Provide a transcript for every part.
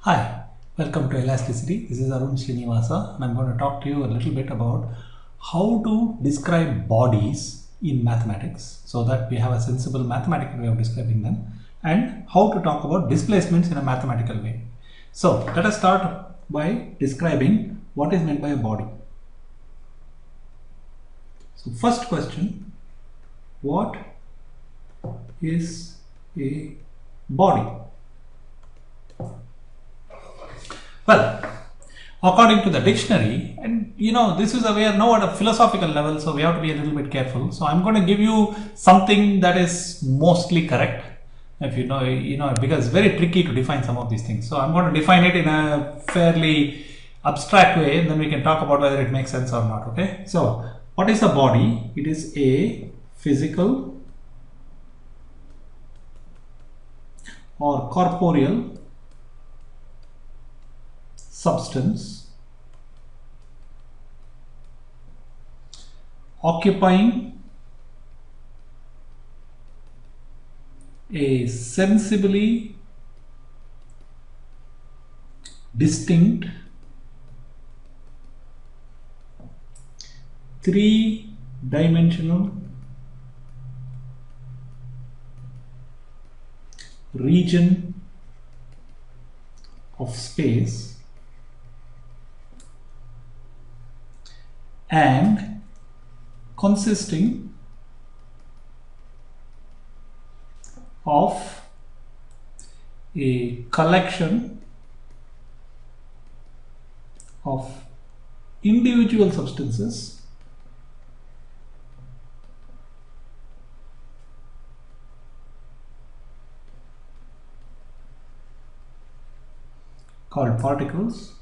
Hi, welcome to Elasticity. This is Arun Srinivasa and I'm going to talk to you a little bit about how to describe bodies in mathematics so that we have a sensible mathematical way of describing them, and how to talk about displacements in a mathematical way. So let us start by describing what is meant by a body. So first question, what is a body? Well, according to the dictionary, and this is we are now at a philosophical level, so we have to be a little bit careful. So I'm going to give you something that is mostly correct. If you know, because it's very tricky to define some of these things. So I'm going to define it in a fairly abstract way, and then we can talk about whether it makes sense or not. Okay. So what is the body? It is a physical or corporeal substance occupying a sensibly distinct three-dimensional region of space and consisting of a collection of individual substances called particles,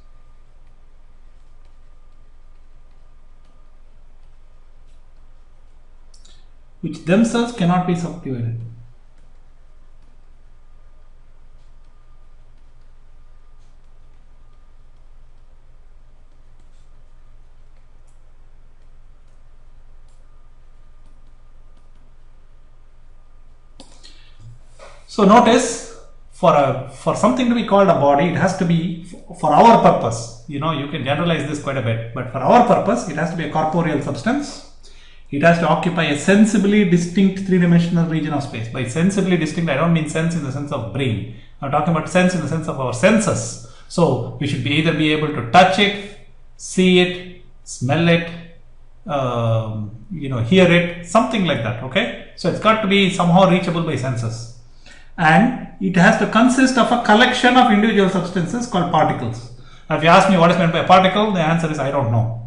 which themselves cannot be subdivided. So notice, for something to be called a body, it has to be, for our purpose, you can generalize this quite a bit, but for our purpose, it has to be a corporeal substance. It has to occupy a sensibly distinct three-dimensional region of space. By sensibly distinct, I don't mean sense in the sense of brain. I'm talking about sense in the sense of our senses. So we should either be able to touch it, see it, smell it, hear it, something like that. Okay. So it's got to be somehow reachable by senses, and it has to consist of a collection of individual substances called particles. Now, if you ask me what is meant by a particle, the answer is I don't know.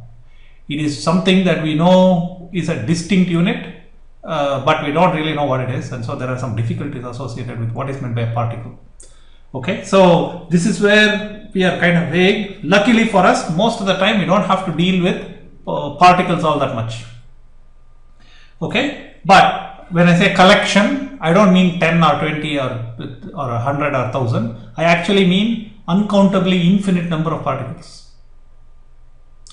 It is something that we know is a distinct unit, but we don't really know what it is, and so there are some difficulties associated with what is meant by a particle. Okay, so this is where we are kind of vague. Luckily for us, most of the time we don't have to deal with particles all that much. Okay, but when I say collection, I don't mean 10 or 20 or 100 or 1000. I actually mean uncountably infinite number of particles.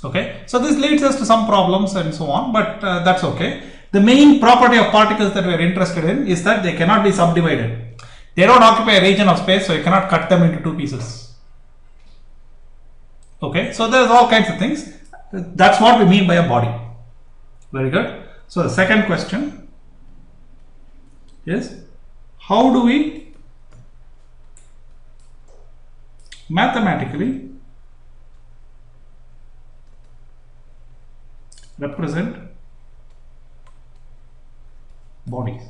Okay, so this leads us to some problems and so on, but that's okay. The main property of particles that we are interested in is that they cannot be subdivided. They don't occupy a region of space, so you cannot cut them into two pieces. Okay, so there's all kinds of things. That's what we mean by a body. Very good. So the second question is, how do we mathematically represent bodies?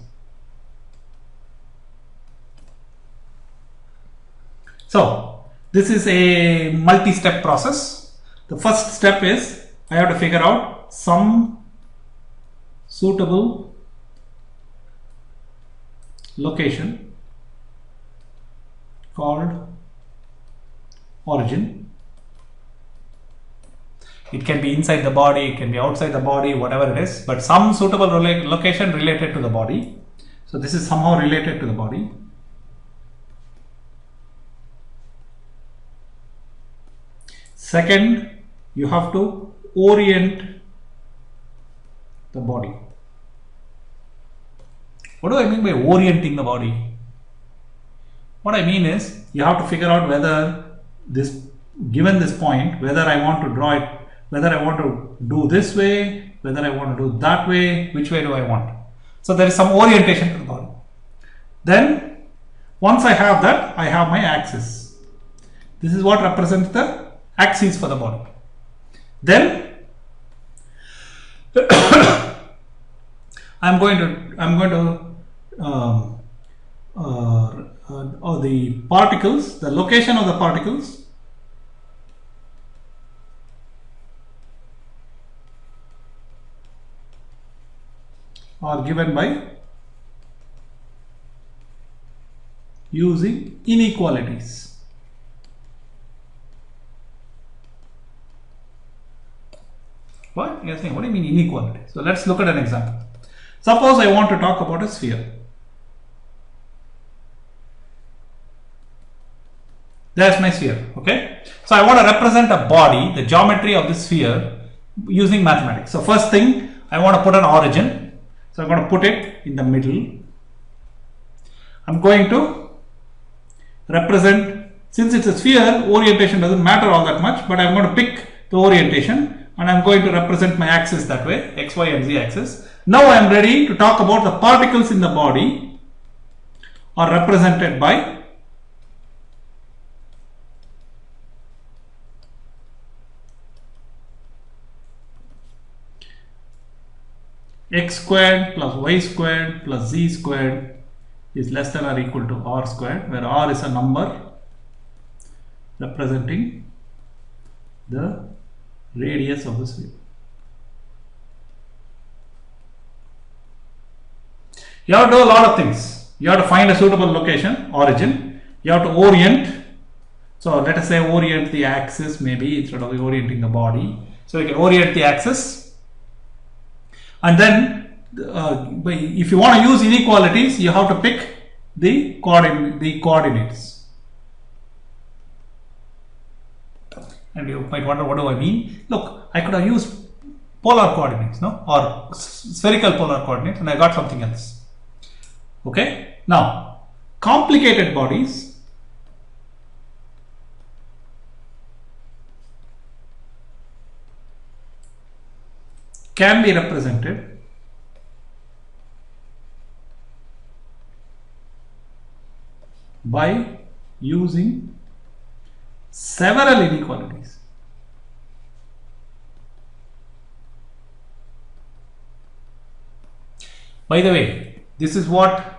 So this is a multi-step process. The first step is I have to figure out some suitable location called origin. It can be inside the body, it can be outside the body, whatever it is, but some suitable location related to the body. So this is somehow related to the body. Second, you have to orient the body. What do I mean by orienting the body? What I mean is you have to figure out whether this, given this point, whether I want to draw it, whether I want to do this way, whether I want to do that way, which way do I want. So there is some orientation to the body. Then once I have that, I have my axis. This is what represents the axis for the body. Then I'm going to the particles, the location of the particles are given by using inequalities. What? You're saying, what do you mean inequality? So let's look at an example. Suppose I want to talk about a sphere. There's my sphere, okay? So I want to represent a body, the geometry of the sphere using mathematics. So first thing, I want to put an origin. So I'm going to put it in the middle. I'm going to represent, since it's a sphere, orientation doesn't matter all that much, but I'm going to pick the orientation and I'm going to represent my axis that way, x, y and z axis. Now I am ready to talk about the particles in the body are represented by x squared plus y squared plus z squared is less than or equal to r squared, where r is a number representing the radius of the sphere. You have to do a lot of things. You have to find a suitable location, origin. You have to orient. So let us say orient the axis maybe instead of orienting the body. So you can orient the axis. And then if you want to use inequalities, you have to pick the coordinates. And you might wonder, what do I mean? Look, I could have used polar coordinates, no, or spherical polar coordinates, and I got something else. Okay, now complicated bodies can be represented by using several inequalities. By the way, this is what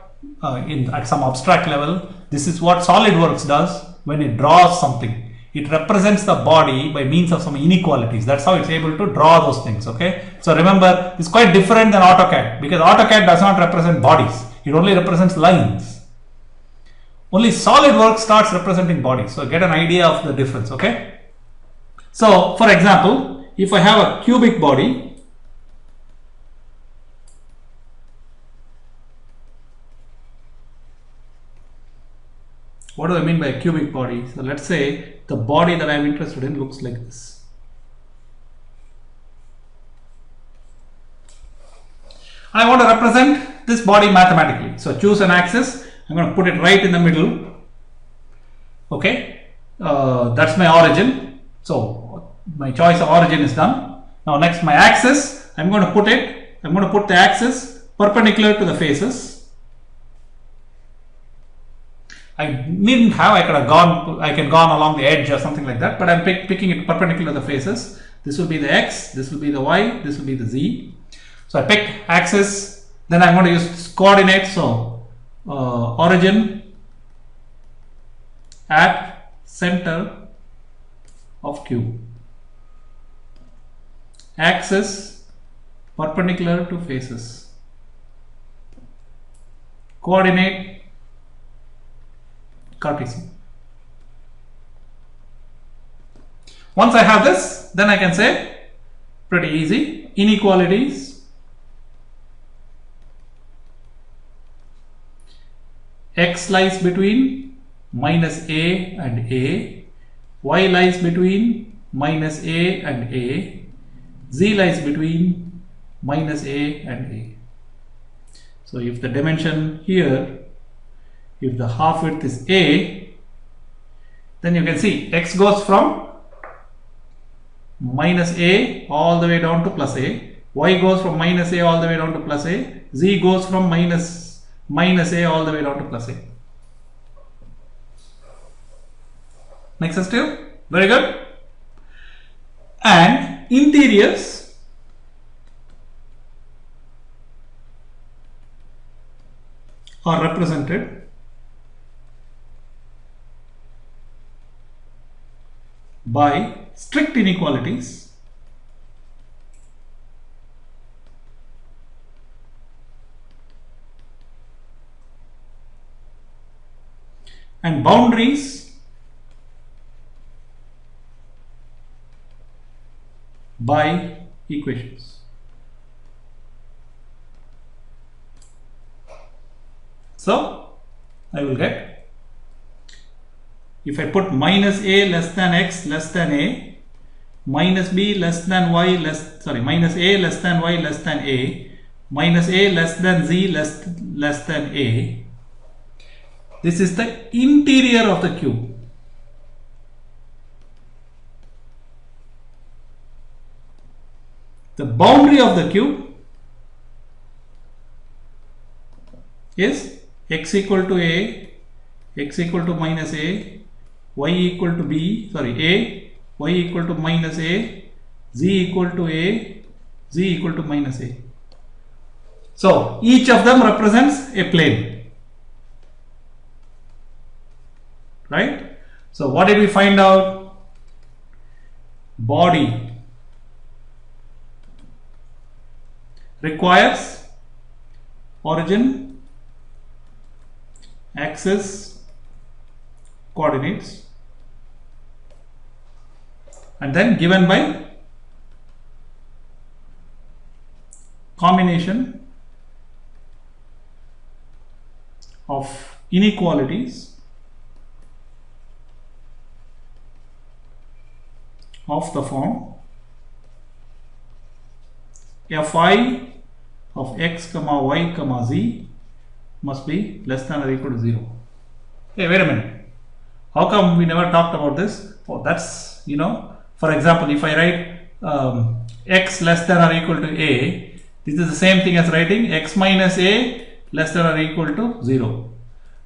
at some abstract level, this is what SolidWorks does when it draws something. It represents the body by means of some inequalities. That's how it's able to draw those things. Okay, so remember, it's quite different than AutoCAD, because AutoCAD does not represent bodies, it only represents lines. Only SolidWorks starts representing bodies. So get an idea of the difference. Okay, so for example, if I have a cubic body, what do I mean by a cubic body? So let's say the body that I'm interested in looks like this. I want to represent this body mathematically. So choose an axis. I'm going to put it right in the middle. Okay, that's my origin. So my choice of origin is done. Now next, my axis. I'm going to put the axis perpendicular to the faces. I needn't have, I can gone along the edge or something like that, but I'm picking it perpendicular to the faces. This will be the x, this will be the y, this will be the z. So I picked axis, then I'm going to use coordinates. So origin at center of cube, axis perpendicular to faces, coordinate Cartesian. Once I have this, then I can say, pretty easy, inequalities x lies between minus a and a, y lies between minus a and a, z lies between minus a and a. So if the dimension here, if the half width is a, then you can see x goes from minus a all the way down to plus a, y goes from minus a all the way down to plus a, z goes from minus a all the way down to plus a. Makes sense to you? Very good. And interiors are represented by strict inequalities and boundaries by equations. So I will get, if I put minus a less than x less than a, minus b less than y minus a less than y less than a, minus a less than z less than a, this is the interior of the cube. The boundary of the cube is x equal to a, x equal to minus a, y equal to b, a, y equal to minus a, z equal to a, z equal to minus a. So each of them represents a plane, right? So what did we find out? Body requires origin, axis, coordinates, and then given by combination of inequalities of the form fi of x comma y comma z must be less than or equal to 0. Hey, wait a minute. How come we never talked about this? Oh, that's, for example, if I write x less than or equal to a, this is the same thing as writing x minus a less than or equal to 0.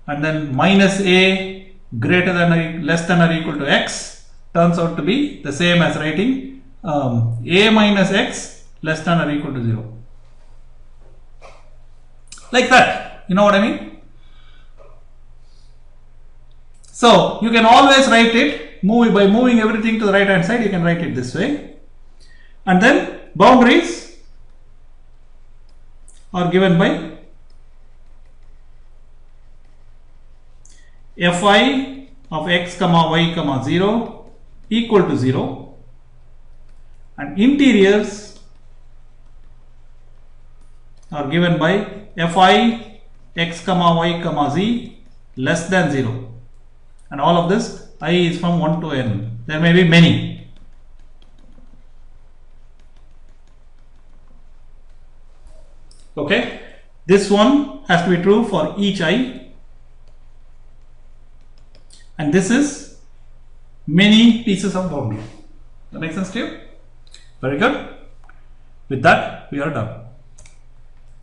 And then minus a greater than or less than or equal to x turns out to be the same as writing a minus x less than or equal to 0. Like that, you know what I mean? So you can always write it by moving everything to the right hand side. You can write it this way, and then boundaries are given by fi of x comma y comma 0 equal to 0, and interiors are given by fi x comma y comma z less than 0, and all of this I is from 1 to n. There may be many. Okay, this one has to be true for each I, and this is many pieces of boundary. That makes sense to you? Very good. With that, we are done.